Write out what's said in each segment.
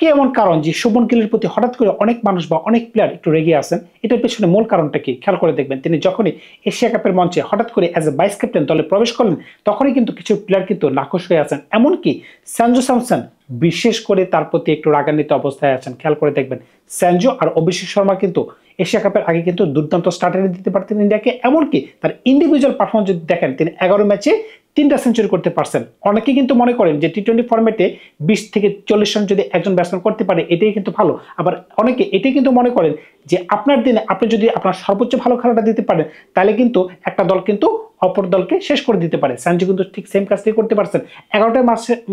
কি এমন কারণ যে শুভমন গিলের প্রতি হঠাৎ করে অনেক মানুষ বা অনেক প্লেয়ার একটু রেগে আছেন? এটার পেছনে মূল কারণটা কি খেয়াল করে দেখবেন। তিনি যখনই এশিয়া কাপের মঞ্চে হঠাৎ করে অ্যাজ এ ভাইস ক্যাপ্টেন দলে প্রবেশ করলেন, তখনই কিন্তু কিছু প্লেয়ার কিন্তু নাখোশ হয়ে আছেন। এমনকি সঞ্জু স্যামসন বিশেষ করে তার প্রতি একটু রাগান্বিত অবস্থায় আছেন। খেয়াল করে দেখবেন সঞ্জু আর অভিষেক শর্মা কিন্তু এশিয়া কাপের আগে কিন্তু দুর্দান্ত স্টার্টার দিতে পারতেন ইন্ডিয়াকে। এমনকি তার ইন্ডিভিজুয়াল পারফরমেন্স যদি দেখেন, তিনি 11 ম্যাচে 3টা সেঞ্চুরি করতে পারছেন। অনেকে কিন্তু মনে করেন যে টি-20 ফরম্যাটে 20 থেকে 40 রান যদি একজন ব্যাটসম্যান করতে পারে এটাই কিন্তু ভালো। আবার অনেকে এটাই কিন্তু মনে করেন যে আপনার দিনে আপনি যদি আপনার সর্বোচ্চ ভালো খেলাটা দিতে পারেন, তাহলে কিন্তু একটা দল কিন্তু অপর দলকে শেষ করে দিতে পারে। সঞ্জু কিন্তু ঠিক সেম কাজটি করতে পারছেন। 11টা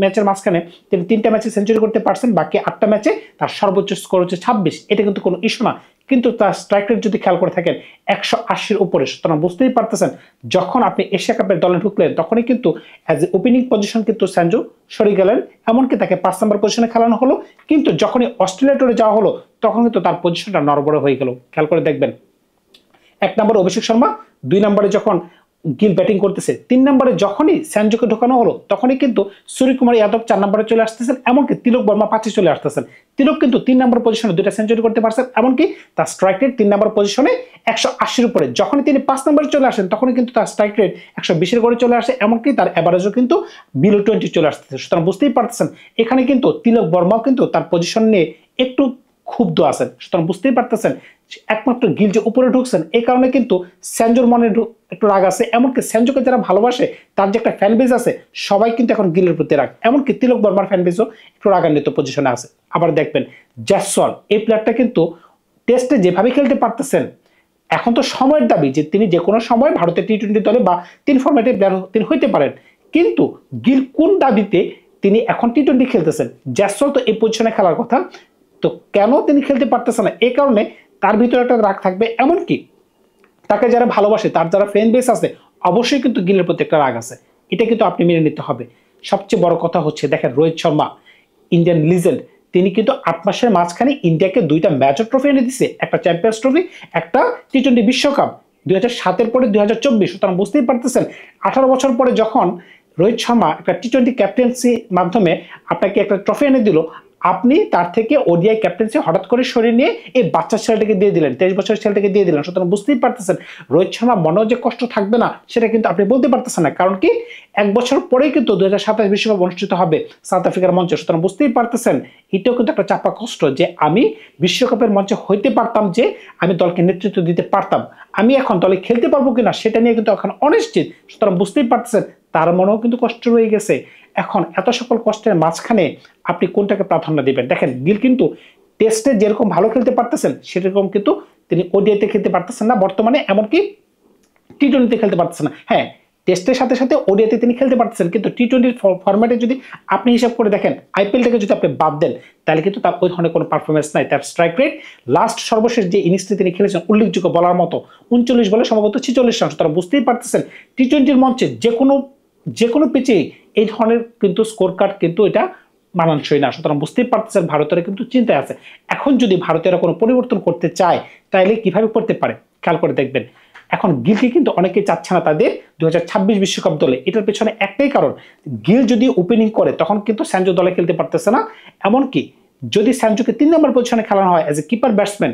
ম্যাচের মাঝখানে তিনি 3টা ম্যাচে সেঞ্চুরি করতে পারছেন, বাকি 8টা ম্যাচে তার সর্বোচ্চ স্কোর হচ্ছে 26। এটা কিন্তু কোনো ইস্যু না। কিন্তু তার স্ট্রাইক রেট যদি খেয়াল করে থাকেন 180-র উপরে, সুতরাং বুঝতেই পারতেছেন যখন আপনি এশিয়া কাপের দলে ঢুকলেন তখনই কিন্তু অ্যাজ এ ওপেনিং পজিশন কিন্তু সঞ্জু সরে গেলেন। এমনকি তাকে 5 নম্বর পজিশনে খেলানো হলো, কিন্তু যখনই অস্ট্রেলিয়া টুরে যাওয়া হলো তখন কিন্তু তার পজিশনটা নড়বড়ে হয়ে গেল। খেয়াল করে দেখবেন 1 নম্বরে অভিষেক শর্মা, 2 নম্বরে যখন গিল ব্যাটিং করতেছে, 3 নম্বরে যখনই সঞ্জুকে ঢোকানো হলো তখনই কিন্তু সূর্যকুমার যাদব 4 নম্বরে চলে আসতেছেন, এমনকি তিলক বর্মা 5-এ চলে আসতেছেন। তিলক কিন্তু 3 নম্বর পজিশনে 2টা সেঞ্চুরি করতে পারছেন, এমনকি তার স্ট্রাইক রেট 3 নম্বর পজিশনে 180-র উপরে। যখনই তিনি 5 নম্বরে চলে আসেন তখনই কিন্তু তার স্ট্রাইক রেট 120-এর ঘরে চলে আসে, এমনকি তার এভারেজও কিন্তু বিলো 20 চলে আসতেছে। সুতরাং বুঝতেই পারতেছেন এখানে কিন্তু তিলক বর্মাও কিন্তু তার পজিশন নিয়ে একটু ক্ষুব্ধ আছেন। সুতরাং বুঝতেই পারতেছেন একমাত্র গিল যে উপরে ঢুকছেন এই কারণে কিন্তু সঞ্জুর মনে একটু রাগ আছে। এমনকি সঞ্জুকে যারা ভালোবাসে তার যে একটা ফ্যান বেজ আছে সবাই কিন্তু এখন গিলের প্রতি রাগ, এমনকি তিলক বর্মার ফ্যান বেজও একটু রাগান্বিত পজিশনে আছে। আবার দেখবেন জয়সওয়াল এই প্লেয়ারটা কিন্তু টেস্টে যেভাবে খেলতে পারতেছেন, এখন তো সময়ের দাবি যে তিনি যে কোনো সময় ভারতের টি-20 দলে বা 3 ফরম্যাটের প্লেয়ার তিনি হইতে পারেন। কিন্তু গিল কোন দাবিতে তিনি এখন টি-20 খেলতেছেন? জয়সওয়াল তো এই পজিশনে খেলার কথা, তো কেন তিনি খেলতে পারতেছেন না? এই কারণে তার ভিতরে একটা রাগ থাকবে। এমনকি তাকে যারা ভালোবাসে, তার যারা ফ্যান বেস আছে, অবশ্যই কিন্তু গিলের প্রতি একটা রাগ আছে। এটা কিন্তু আপনি মেনে নিতে হবে। সবচেয়ে বড় কথা হচ্ছে দেখেন রোহিত শর্মা ইন্ডিয়ান লিজেন্ড, তিনি কিন্তু 8 মাসের মাঝখানে ইন্ডিয়াকে 2টা মেজর ট্রফি এনে দিচ্ছে, একটা চ্যাম্পিয়ন্স ট্রফি, একটা টি-20 বিশ্বকাপ 2007-এর পরে 2024। সুতরাং বুঝতেই পারতেছেন 18 বছর পরে যখন রোহিত শর্মা একটা টি-20 ক্যাপ্টেন্সির মাধ্যমে আপনাকে একটা ট্রফি এনে দিল, আপনি তার থেকে ওডিআই ক্যাপ্টেন্সি হঠাৎ করে সরিয়ে নিয়ে এই বাচ্চা ছেলেটাকে দিয়ে দিলেন, 23 বছরের ছেলেটাকে দিয়ে দিলেন। সুতরাং বুঝতেই পারতেছেন রোহিত শর্মা মনেও যে কষ্ট থাকবে না সেটা কিন্তু আপনি বলতে পারতেছেন না। কারণ কি 1 বছর পরেই কিন্তু 2027 বিশ্বকাপ অনুষ্ঠিত হবে সাউথ আফ্রিকার মঞ্চে। সুতরাং বুঝতেই পারতেছেন এটাও কিন্তু একটা চাপা কষ্ট যে আমি বিশ্বকাপের মঞ্চে হইতে পারতাম, যে আমি দলকে নেতৃত্ব দিতে পারতাম, আমি এখন দলে খেলতে পারবো কিনা সেটা নিয়ে কিন্তু এখন অনিশ্চিত। সুতরাং বুঝতেই পারতেছেন তার মনেও কিন্তু কষ্ট রয়ে গেছে। এখন এত সকল কষ্টের মাঝখানে আপনি কোনটাকে প্রাধান্য দিবেন? দেখেন গিল কিন্তু টেস্টে যেরকম ভালো খেলতে পারতেছেন সেরকম কিন্তু তিনি ওডিআইতে খেলতে পারতেছেন না বর্তমানে, এমনকি টি-20তে খেলতে পারতেছেন না। হ্যাঁ, টেস্টের সাথে সাথে ওডিআইতে তিনি খেলতে পারতেছেন, কিন্তু টি-20 ফরম্যাটে যদি আপনি হিসাব করে দেখেন, আইপিএল থেকে যদি আপনি বাদ দেন তাহলে কিন্তু তার ওই ধরনের কোনো পারফরমেন্স নাই। তার স্ট্রাইক রেট লাস্ট সর্বশেষ যে ইনিংসটি তিনি খেলেছেন উল্লেখযোগ্য বলার মতো 39 বলে সম্ভবত 46 রান। তারা বুঝতেই পারতেছেন টি-20 মঞ্চে যে কোনো পিচে এই ধরনের কিন্তু স্কোর কার্ড কিন্তু এটা মানানসই না। সুতরাং বুঝতেই পারতেছেন ভারতের কিন্তু চিন্তায় আছে। এখন যদি ভারতেরা কোনো পরিবর্তন করতে চায় তাহলে কিভাবে করতে পারে খেয়াল করে দেখবেন। এখন গিলকে কিন্তু অনেকেই চাচ্ছে না তাদের 2026 বিশ্বকাপ দলে। এটার পেছনে একটাই কারণ, গিল যদি ওপেনিং করে তখন কিন্তু সঞ্জু দলে খেলতে পারতেছে না। এমনকি যদি সঞ্জুকে 3 নম্বর পজিশনে খেলানো হয় as a keeper batsman,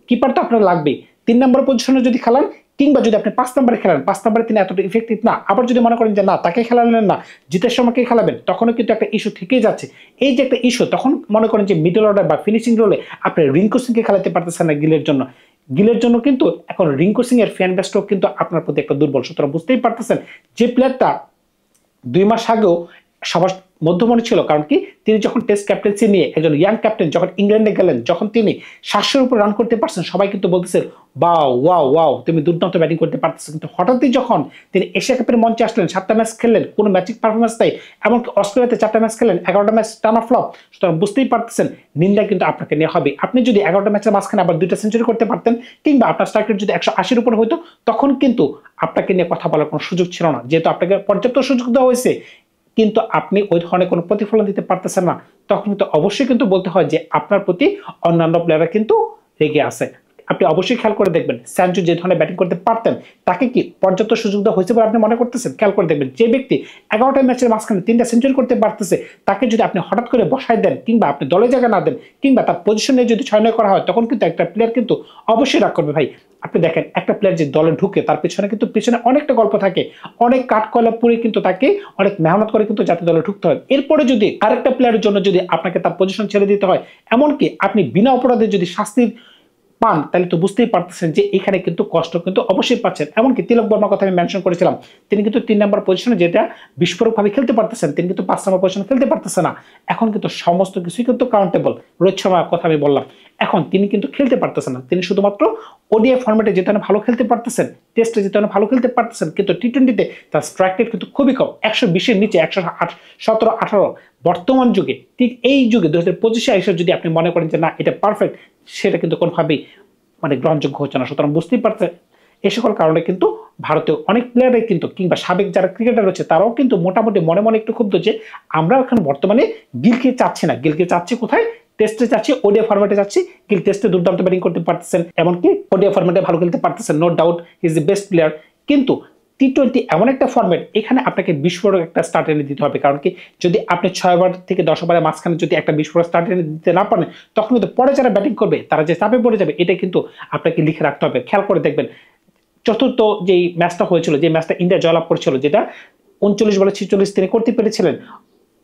keeper তো আপনার লাগবেই, 3 নম্বর পজিশনে যদি খেলান, কিংবা যদি আপনি 5 নম্বরে খেলেন, 5 নম্বরে তিনি এতটা ইফেক্টিভ না, আবার যদি মনে করেন যে না তাকে খেলালেন না জিতের সময়কে খেলাবেন, তখনও কিন্তু একটা ইস্যু থেকেই যাচ্ছে। এই যে একটা ইস্যু, তখন মনে করেন যে মিডল অর্ডার বা ফিনিশিং রোলে আপনি রিঙ্কু সিংকে খেলাতে পারতেছেন না গিলের জন্য কিন্তু এখন রিঙ্কু সিং এর ফ্যান বেসটাও কিন্তু আপনার প্রতি একটা দুর্বল। সুতরাং বুঝতেই পারতেছেন যে প্লেয়ারটা 2 মাস আগেও সবার মধ্যমণি ছিল, কারণ কি তিনি যখন টেস্ট ক্যাপ্টেন্সি নিয়ে একজন ইয়াং ক্যাপ্টেন যখন ইংল্যান্ডে গেলেন, যখন তিনি 700-এর উপর রান করতে পারছেন, সবাই কিন্তু বলতেছে ওয়াও ওয়াও ওয়াও তুমি দুর্দান্ত ব্যাটিং করতে পারতেছো। কিন্তু হঠাৎই যখন তিনি এশিয়া কাপের মঞ্চে আসলেন, 7টা ম্যাচ খেললেন, কোনো ম্যাচিক পারফরমেন্স নাই, এমনকি অস্ট্রেলিয়াতে 4টা ম্যাচ খেললেন, 11টা ম্যাচ টানা ফ্লপ। সুতরাং বুঝতেই পারতেছেন নিন্দা কিন্তু আপনাকে নিয়ে হবে। আপনি যদি 11টা ম্যাচের মাঝখানে আবার 2টা সেঞ্চুরি করতে পারতেন, কিংবা আপনার স্ট্রাইক রেট যদি 180-এর উপর হইতো, তখন কিন্তু আপনাকে নিয়ে কথা বলার কোনো সুযোগ ছিল না। যেহেতু আপনাকে পর্যাপ্ত সুযোগ দেওয়া হয়েছে কিন্তু আপনি ওই ধরনের কোনো প্রতিফলন দিতে পারতেছেন না, তখন কিন্তু অবশ্যই কিন্তু বলতে হয় যে আপনার প্রতি অন্যান্য প্লেয়াররা কিন্তু রেগে আছে। আপনি অবশ্যই খেয়াল করে দেখবেন স্যানচো যে ধরনের ব্যাটিং করতে পারতেন তাকে কি পর্যাপ্ত সুযোগ দেওয়া হয়েছে বলে আপনি মনে করতেছেন? খেয়াল করে দেখবেন যে ব্যক্তি 11টা ম্যাচের মাঝখানে 3টা সেঞ্চুরি করতে পারতেছে তাকে যদি আপনি হঠাৎ করে বসায় দেন কিংবা আপনি দলে জায়গা না দেন কিংবা তার পজিশনে যদি 6-9 করা হয় তখন কিন্তু একটা প্লেয়ার কিন্তু অবশ্যই রাগ করবে ভাই। আপনি দেখেন একটা প্লেয়ার যে দলে ঢুকে তার পিছনে অনেকটা গল্প থাকে, অনেক কাঠ কয়লা পুড়ে কিন্তু তাকে অনেক মেহনত করে কিন্তু জাতীয় দলে ঢুকতে হয়। এরপরে যদি আরেকটা প্লেয়ারের জন্য যদি আপনাকে তার পজিশন ছেড়ে দিতে হয়, এমনকি আপনি বিনা অপরাধে যদি শাস্তির পান তাহলে তো বুঝতেই পারতেছেন যে এখানে কিন্তু কষ্ট কিন্তু অবশ্যই পাচ্ছেন। এমনকি তিলক বর্মার কথা আমি মেনশন করেছিলাম, তিনি কিন্তু 3 নম্বর পজিশনে যেটা বিস্ফোরকভাবে খেলতে পারতেছেন, তিনি কিন্তু 5 নম্বর পজিশনে খেলতে পারতেছে না। এখন কিন্তু সমস্ত কিছুই কিন্তু কাউন্টেবল। রোহিত শর্মার কথা আমি বললাম, এখন তিনি কিন্তু খেলতে পারতেছেন না, তিনি শুধুমাত্র ওডিআই ফরম্যাটে যেতে ভালো খেলতে পারতেছেন, টেস্টে যেতে ভালো খেলতে পারতেছেন, কিন্তু টি-20তে তার স্ট্রাইক রেট কিন্তু খুবই কম, 120-এর নিচে, 117-18। বর্তমান যুগে ঠিক এই যুগে 2025-এ এসে যদি আপনি মনে করেন যে না এটা পারফেক্ট, সেটা কিন্তু কোনোভাবেই মানে গ্রহণযোগ্য হচ্ছে না। সুতরাং বুঝতেই পারছেন এই সকল কারণে কিন্তু ভারতীয় অনেক প্লেয়ারই কিন্তু কিংবা সাবেক যারা ক্রিকেটার রয়েছে তারাও কিন্তু মোটামুটি মনে মনে একটু ক্ষুব্ধ যে আমরা এখন বর্তমানে গিলকে চাচ্ছি না। গিলকে চাচ্ছি কোথায়? টেস্টে চাচ্ছি, ওডিআই ফরম্যাটে চাচ্ছি। গিল টেস্টে দুর্দান্ত ব্যাটিং করতে পারতেছেন, এমনকি ওডিআই ফরম্যাটে ভালো খেলতে পারতেছেন, no doubt is the best player. কিন্তু টি-20 এমন একটা ফরম্যাট, এখানে আপনাকে বিস্ফোরক একটা স্টার্ট এনে দিতে হবে। কারণ কি, যদি আপনি 6 ওভার থেকে 10 ওভারের মাঝখানে যদি একটা বিস্ফোরক স্টার্ট এনে দিতে না পারেন, তখন কিন্তু পরে যারা ব্যাটিং করবে তারা যে চাপে পড়ে যাবে, এটা কিন্তু আপনাকে লিখে রাখতে হবে। খেয়াল করে দেখবেন চতুর্থ যেই ম্যাচটা হয়েছিল, যে ম্যাচটা ইন্ডিয়া জয়লাভ করেছিল, যেটা 39 বলে 46 তিনি করতে পেরেছিলেন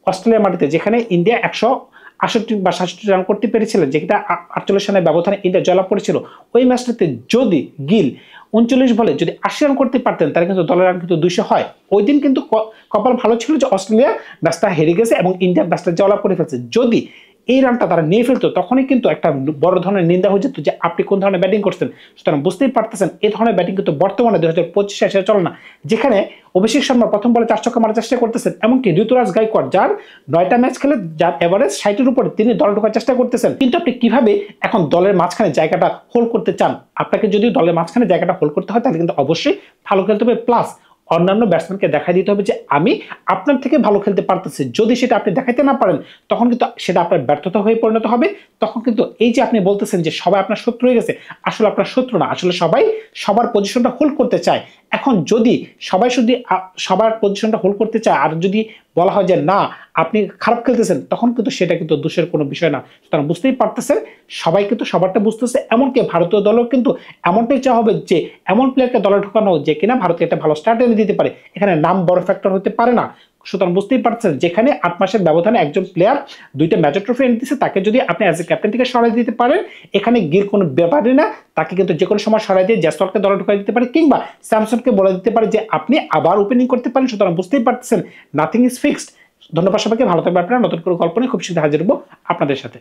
অস্ট্রেলিয়ার মাটিতে, যেখানে ইন্ডিয়া 168 বা 67 রান করতে পেরেছিলেন, যেটা 48 রানের ব্যবধানে ইন্ডিয়া জয়লাভ করেছিল। ওই ম্যাচটাতে যদি গিল 39 বলে যদি 80 রান করতে পারতেন তাহলে কিন্তু দলের রান কিন্তু 200 হয়। ওই দিন কিন্তু কপাল ভালো ছিল যে অস্ট্রেলিয়া ম্যাচটা হেরে গেছে এবং ইন্ডিয়া ম্যাচটা জয়লাভ করে ফেলছে। যদি এই রানটা তারা নিয়ে ফেলতো তখনই কিন্তু একটা বড় ধরনের নিন্দা হয়ে যেত যে আপনি কোন ধরনের ব্যাটিং করছেন। সুতরাং বুঝতেই পারতেছেন এই ধরনের ব্যাটিং কিন্তু বর্তমানে 2025 এসে চলে না, যেখানে অভিষেক শর্মা প্রথম বলে 4 ছক্কা মারার চেষ্টা করতেছেন, এমনকি ঋতুরাজ গায়কোয়াড় যার 9টা ম্যাচ খেলে যার এভারেজ 60-এর উপরে, তিনি দলে ঢোকার চেষ্টা করতেছেন। কিন্তু আপনি কিভাবে এখন দলের মাঝখানে জায়গাটা হোল্ড করতে চান? আপনাকে যদি দলের মাঝখানে জায়গাটা হোল্ড করতে হয় তাহলে কিন্তু অবশ্যই ভালো খেলতে হবে, প্লাস অন্যান্য ব্যাটসম্যানকে দেখাই দিতে হবে যে আমি আপনার থেকে ভালো খেলতে পারতেছি। যদি সেটা আপনি দেখাইতে না পারেন তখন কিন্তু সেটা আপনার ব্যর্থতা হয়ে পরিণত হবে। তখন কিন্তু এই যে আপনি বলতেছেন যে সবাই আপনার শত্রু হয়ে গেছে, আসলে আপনার শত্রু না, আসলে সবাই সবার পজিশনটা হোল্ড করতে চায়। এখন যদি সবাই শুধু সবার পজিশনটা হোল্ড করতে চায় আর যদি বলা হয় যে না আপনি খারাপ খেলতেছেন, তখন কিন্তু সেটা কিন্তু দোষের কোনো বিষয় না। সুতরাং বুঝতেই পারতেছেন সবাই কিন্তু সবারটা বুঝতেছে। এমনকি ভারতীয় দলও কিন্তু এমনটাই চাওয়া হবে যে এমন প্লেয়ারকে দলে ঢোকানো যে কিনা ভারতকে একটা ভালো স্টার্ট এনে দিতে পারে। এখানে নাম বড় ফ্যাক্টর হতে পারে না। সুতরাং বুঝতেই পারছেন যেখানে 8 মাসের ব্যবধানে একজন প্লেয়ার 2টা মেজর ট্রফি এনে দিচ্ছে, তাকে যদি আপনি অ্যাজ এ ক্যাপ্টেন থেকে সরাই দিতে পারেন, এখানে গিল কোনো ব্যাপারই না। তাকে কিন্তু যে কোনো সময় সরাই দিয়ে জয়সওয়ালকে দলে ঢুকাই দিতে পারে কিংবা স্যামসনকে বলে দিতে পারে যে আপনি আবার ওপেনিং করতে পারেন। সুতরাং বুঝতেই পারতেছেন নাথিং ইজ ফিক্সড। ধন্যবাদ সবাইকে, ভালো থাকবেন আপনারা। নতুন করে গল্প নিয়ে খুব শীঘ্রই হাজির হবো আপনাদের সাথে।